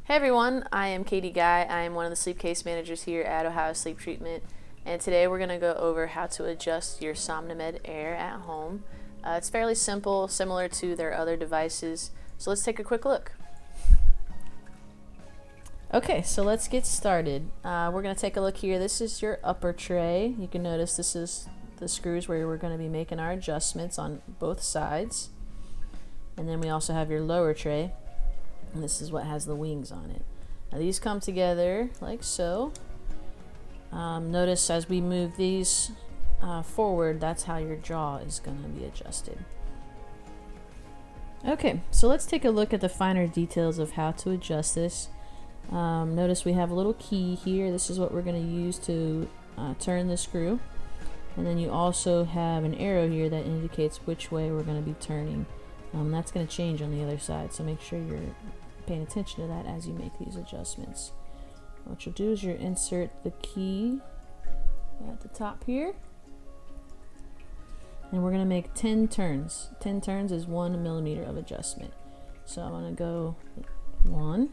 Hey everyone, I am Katie Guy. I am one of the sleep case managers here at Ohio Sleep Treatment, and today we're going to go over how to adjust your SomnoMed Air at home. It's fairly simple, similar to their other devices, so let's take a quick look. Okay, so let's get started. We're going to take a look here. This is your upper tray. You can notice this is the screws where we're going to be making our adjustments on both sides. And then we also have your lower tray. And this is what has the wings on it. Now these come together like so. Notice as we move these forward, that's how your jaw is going to be adjusted. Okay, so let's take a look at the finer details of how to adjust this. Notice we have a little key here. This is what we're going to use to turn the screw. And then you also have an arrow here that indicates which way we're going to be turning. That's going to change on the other side, so make sure you're paying attention to that as you make these adjustments. What you'll do is you'll insert the key at the top here, and we're going to make 10 turns. 10 turns is 1 millimeter of adjustment. So I'm going to go 1,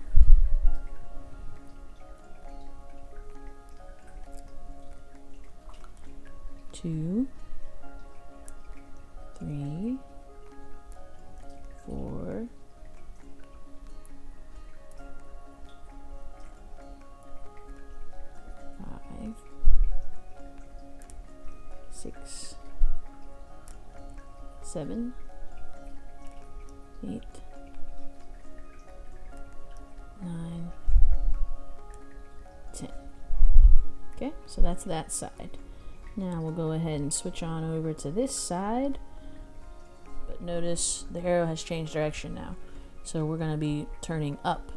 2, 3, 4, 5, 6, 7, 8, 9, 10. Okay, so that's that side. Now we'll go ahead and switch on over to this side. But notice the arrow has changed direction now. So we're going to be turning up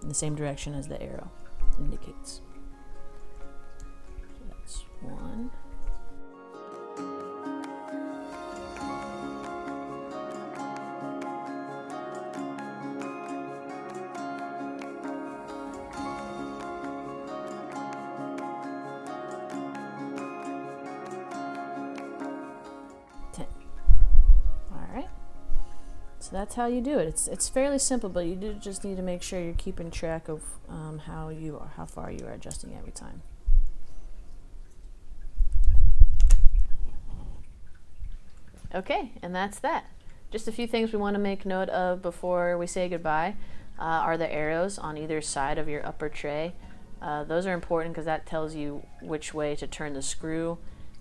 in the same direction as the arrow indicates. So that's 1. So that's how you do it. It's fairly simple, but you do just need to make sure you're keeping track of how far you are adjusting every time. Okay, and that's that. Just a few things we want to make note of before we say goodbye are the arrows on either side of your upper tray. Those are important because that tells you which way to turn the screw,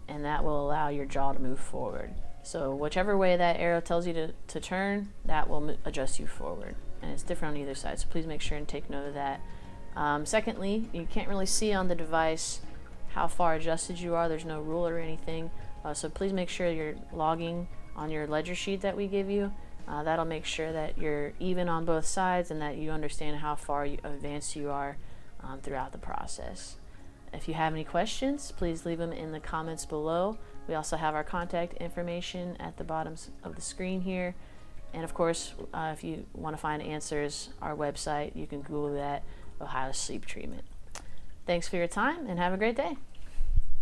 and that will allow your jaw to move forward. So whichever way that arrow tells you to turn, that will adjust you forward. And it's different on either side, so please make sure and take note of that. Secondly, you can't really see on the device how far adjusted you are. There's no ruler or anything. So please make sure you're logging on your ledger sheet that we give you. That'll make sure that you're even on both sides and that you understand how far advanced you are throughout the process. If you have any questions, please leave them in the comments below. We also have our contact information at the bottom of the screen here. And of course, if you want to find answers, our website, you can Google that, Ohio Sleep Treatment. Thanks for your time and have a great day.